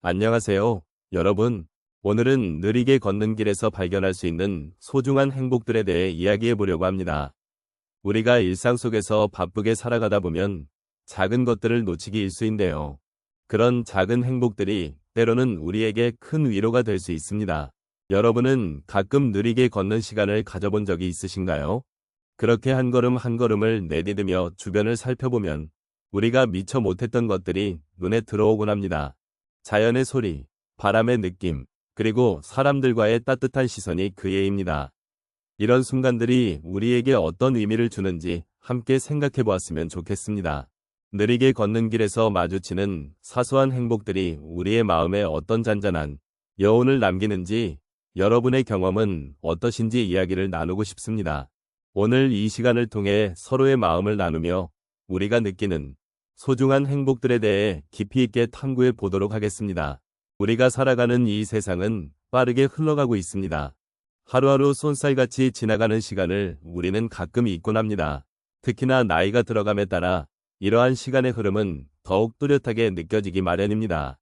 안녕하세요, 여러분. 오늘은 느리게 걷는 길에서 발견할 수 있는 소중한 행복들에 대해 이야기해 보려고 합니다. 우리가 일상 속에서 바쁘게 살아가다 보면 작은 것들을 놓치기 일쑤인데요. 그런 작은 행복들이 때로는 우리에게 큰 위로가 될 수 있습니다. 여러분은 가끔 느리게 걷는 시간을 가져본 적이 있으신가요? 그렇게 한 걸음 한 걸음을 내디디며 주변을 살펴보면 우리가 미처 못했던 것들이 눈에 들어오곤 합니다. 자연의 소리, 바람의 느낌, 그리고 사람들과의 따뜻한 시선이 그 예입니다. 이런 순간들이 우리에게 어떤 의미를 주는지 함께 생각해 보았으면 좋겠습니다. 느리게 걷는 길에서 마주치는 사소한 행복들이 우리의 마음에 어떤 잔잔한 여운을 남기는지 여러분의 경험은 어떠신지 이야기를 나누고 싶습니다. 오늘 이 시간을 통해 서로의 마음을 나누며 우리가 느끼는 소중한 행복들에 대해 깊이 있게 탐구해 보도록 하겠습니다. 우리가 살아가는 이 세상은 빠르게 흘러가고 있습니다. 하루하루 쏜살같이 지나가는 시간을 우리는 가끔 잊곤 합니다. 특히나 나이가 들어감에 따라 이러한 시간의 흐름은 더욱 뚜렷하게 느껴지기 마련입니다.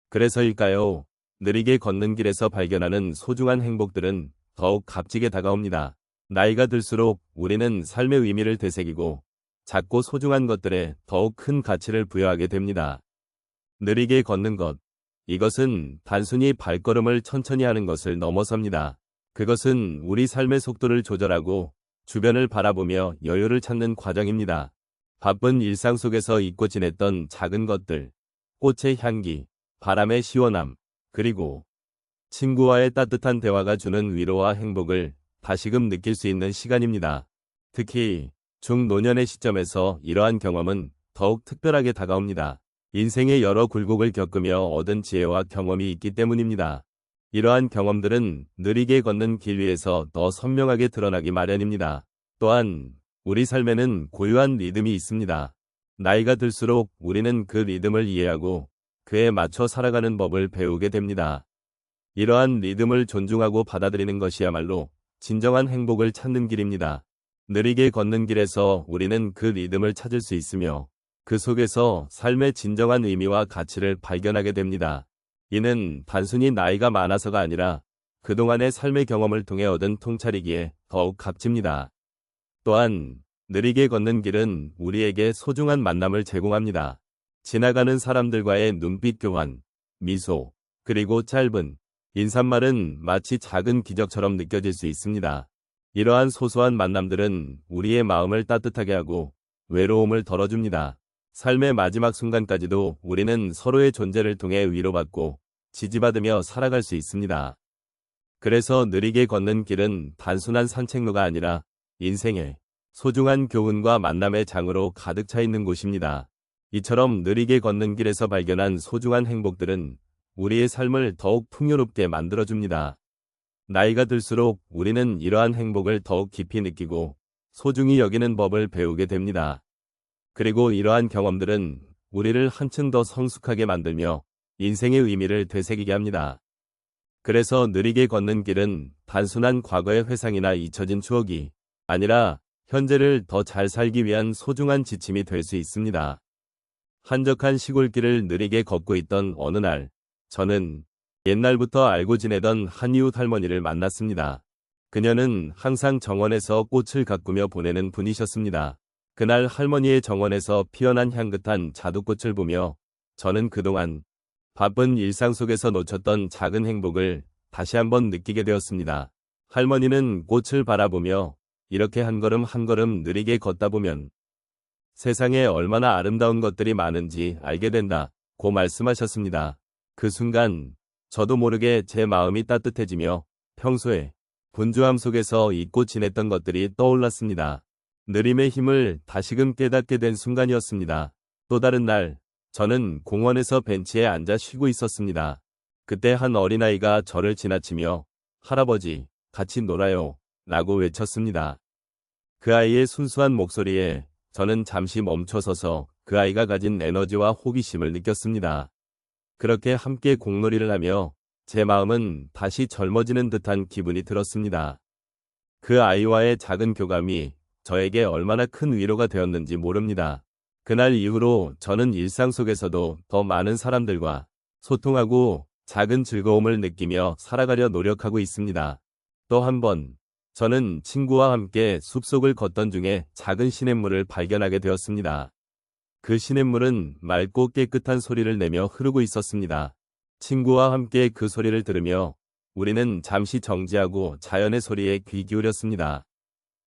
그래서일까요? 느리게 걷는 길에서 발견하는 소중한 행복들은 더욱 값지게 다가옵니다. 나이가 들수록 우리는 삶의 의미를 되새기고 작고 소중한 것들에 더욱 큰 가치를 부여하게 됩니다. 느리게 걷는 것. 이것은 단순히 발걸음을 천천히 하는 것을 넘어섭니다. 그것은 우리 삶의 속도를 조절하고 주변을 바라보며 여유를 찾는 과정입니다. 바쁜 일상 속에서 잊고 지냈던 작은 것들, 꽃의 향기, 바람의 시원함, 그리고 친구와의 따뜻한 대화가 주는 위로와 행복을 다시금 느낄 수 있는 시간입니다. 특히 중노년의 시점에서 이러한 경험은 더욱 특별하게 다가옵니다. 인생의 여러 굴곡을 겪으며 얻은 지혜와 경험이 있기 때문입니다. 이러한 경험들은 느리게 걷는 길 위에서 더 선명하게 드러나기 마련입니다. 또한 우리 삶에는 고유한 리듬이 있습니다. 나이가 들수록 우리는 그 리듬을 이해하고 그에 맞춰 살아가는 법을 배우게 됩니다. 이러한 리듬을 존중하고 받아들이는 것이야말로 진정한 행복을 찾는 길입니다. 느리게 걷는 길에서 우리는 그 리듬을 찾을 수 있으며 그 속에서 삶의 진정한 의미와 가치를 발견하게 됩니다. 이는 단순히 나이가 많아서가 아니라 그동안의 삶의 경험을 통해 얻은 통찰이기에 더욱 값집니다. 또한 느리게 걷는 길은 우리에게 소중한 만남을 제공합니다. 지나가는 사람들과의 눈빛 교환, 미소, 그리고 짧은 인사말은 마치 작은 기적처럼 느껴질 수 있습니다. 이러한 소소한 만남들은 우리의 마음을 따뜻하게 하고 외로움을 덜어줍니다. 삶의 마지막 순간까지도 우리는 서로의 존재를 통해 위로받고 지지받으며 살아갈 수 있습니다. 그래서 느리게 걷는 길은 단순한 산책로가 아니라 인생의 소중한 교훈과 만남의 장으로 가득 차 있는 곳입니다. 이처럼 느리게 걷는 길에서 발견한 소중한 행복들은 우리의 삶을 더욱 풍요롭게 만들어줍니다. 나이가 들수록 우리는 이러한 행복을 더욱 깊이 느끼고 소중히 여기는 법을 배우게 됩니다. 그리고 이러한 경험들은 우리를 한층 더 성숙하게 만들며 인생의 의미를 되새기게 합니다. 그래서 느리게 걷는 길은 단순한 과거의 회상이나 잊혀진 추억이 아니라 현재를 더 잘 살기 위한 소중한 지침이 될 수 있습니다. 한적한 시골길을 느리게 걷고 있던 어느 날, 저는 옛날부터 알고 지내던 한 이웃 할머니를 만났습니다. 그녀는 항상 정원에서 꽃을 가꾸며 보내는 분이셨습니다. 그날 할머니의 정원에서 피어난 향긋한 자두꽃을 보며 저는 그동안 바쁜 일상 속에서 놓쳤던 작은 행복을 다시 한번 느끼게 되었습니다. 할머니는 꽃을 바라보며 이렇게 한 걸음 한 걸음 느리게 걷다 보면 세상에 얼마나 아름다운 것들이 많은지 알게 된다고 말씀하셨습니다. 그 순간 저도 모르게 제 마음이 따뜻해지며 평소에 분주함 속에서 잊고 지냈던 것들이 떠올랐습니다. 느림의 힘을 다시금 깨닫게 된 순간이었습니다. 또 다른 날, 저는 공원에서 벤치에 앉아 쉬고 있었습니다. 그때 한 어린아이가 저를 지나치며 할아버지, 같이 놀아요 라고 외쳤습니다. 그 아이의 순수한 목소리에 저는 잠시 멈춰서서 그 아이가 가진 에너지와 호기심을 느꼈습니다. 그렇게 함께 공놀이를 하며 제 마음은 다시 젊어지는 듯한 기분이 들었습니다. 그 아이와의 작은 교감이 저에게 얼마나 큰 위로가 되었는지 모릅니다. 그날 이후로 저는 일상 속에서도 더 많은 사람들과 소통하고 작은 즐거움을 느끼며 살아가려 노력하고 있습니다. 또 한 번, 저는 친구와 함께 숲속을 걷던 중에 작은 시냇물을 발견하게 되었습니다. 그 시냇물은 맑고 깨끗한 소리를 내며 흐르고 있었습니다. 친구와 함께 그 소리를 들으며 우리는 잠시 정지하고 자연의 소리에 귀 기울였습니다.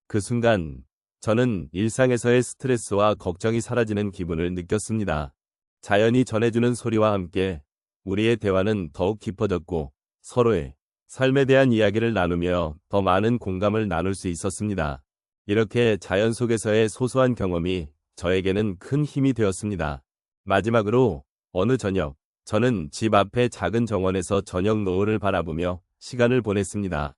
그 순간, 저는 일상에서의 스트레스와 걱정이 사라지는 기분을 느꼈습니다. 자연이 전해주는 소리와 함께 우리의 대화는 더욱 깊어졌고 서로의 삶에 대한 이야기를 나누며 더 많은 공감을 나눌 수 있었습니다. 이렇게 자연 속에서의 소소한 경험이 저에게는 큰 힘이 되었습니다. 마지막으로 어느 저녁, 저는 집 앞의 작은 정원에서 저녁 노을을 바라보며 시간을 보냈습니다.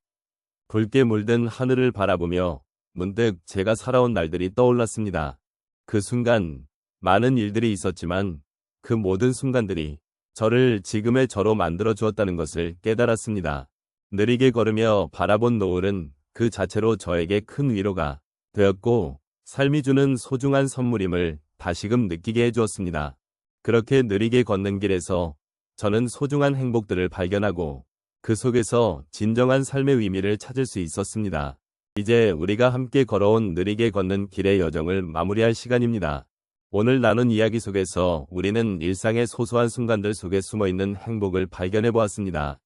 붉게 물든 하늘을 바라보며 문득 제가 살아온 날들이 떠올랐습니다. 그 순간 많은 일들이 있었지만 그 모든 순간들이 저를 지금의 저로 만들어 주었다는 것을 깨달았습니다. 느리게 걸으며 바라본 노을은 그 자체로 저에게 큰 위로가 되었고 삶이 주는 소중한 선물임을 다시금 느끼게 해주었습니다. 그렇게 느리게 걷는 길에서 저는 소중한 행복들을 발견하고 그 속에서 진정한 삶의 의미를 찾을 수 있었습니다. 이제 우리가 함께 걸어온 느리게 걷는 길의 여정을 마무리할 시간입니다. 오늘 나눈 이야기 속에서 우리는 일상의 소소한 순간들 속에 숨어있는 행복을 발견해 보았습니다.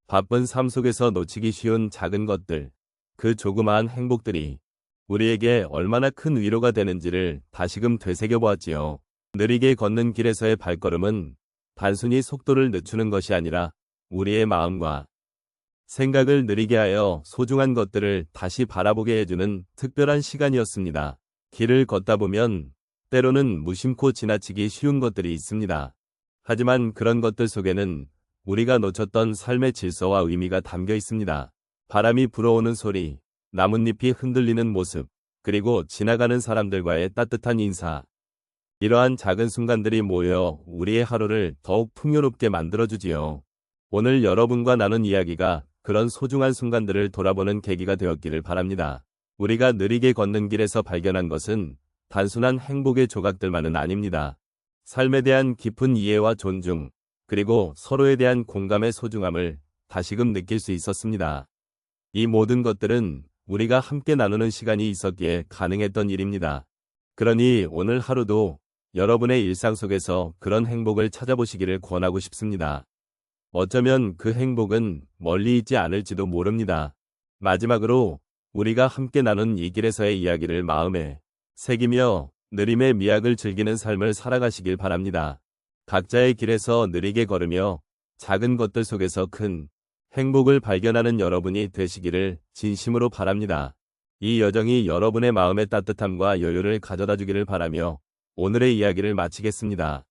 바쁜 삶 속에서 놓치기 쉬운 작은 것들, 그 조그마한 행복들이 우리에게 얼마나 큰 위로가 되는지를 다시금 되새겨 보았지요. 느리게 걷는 길에서의 발걸음은 단순히 속도를 늦추는 것이 아니라 우리의 마음과 생각을 느리게 하여 소중한 것들을 다시 바라보게 해주는 특별한 시간이었습니다. 길을 걷다 보면 때로는 무심코 지나치기 쉬운 것들이 있습니다. 하지만 그런 것들 속에는 우리가 놓쳤던 삶의 질서와 의미가 담겨 있습니다. 바람이 불어오는 소리, 나뭇잎이 흔들리는 모습, 그리고 지나가는 사람들과의 따뜻한 인사. 이러한 작은 순간들이 모여 우리의 하루를 더욱 풍요롭게 만들어주지요. 오늘 여러분과 나눈 이야기가 그런 소중한 순간들을 돌아보는 계기가 되었기를 바랍니다. 우리가 느리게 걷는 길에서 발견한 것은 단순한 행복의 조각들만은 아닙니다. 삶에 대한 깊은 이해와 존중, 그리고 서로에 대한 공감의 소중함을 다시금 느낄 수 있었습니다. 이 모든 것들은 우리가 함께 나누는 시간이 있었기에 가능했던 일입니다. 그러니 오늘 하루도 여러분의 일상 속에서 그런 행복을 찾아보시기를 권하고 싶습니다. 어쩌면 그 행복은 멀리 있지 않을지도 모릅니다. 마지막으로 우리가 함께 나눈 이 길에서의 이야기를 마음에 새기며 느림의 미학을 즐기는 삶을 살아가시길 바랍니다. 각자의 길에서 느리게 걸으며 작은 것들 속에서 큰 행복을 발견하는 여러분이 되시기를 진심으로 바랍니다. 이 여정이 여러분의 마음의 따뜻함과 여유를 가져다 주기를 바라며 오늘의 이야기를 마치겠습니다.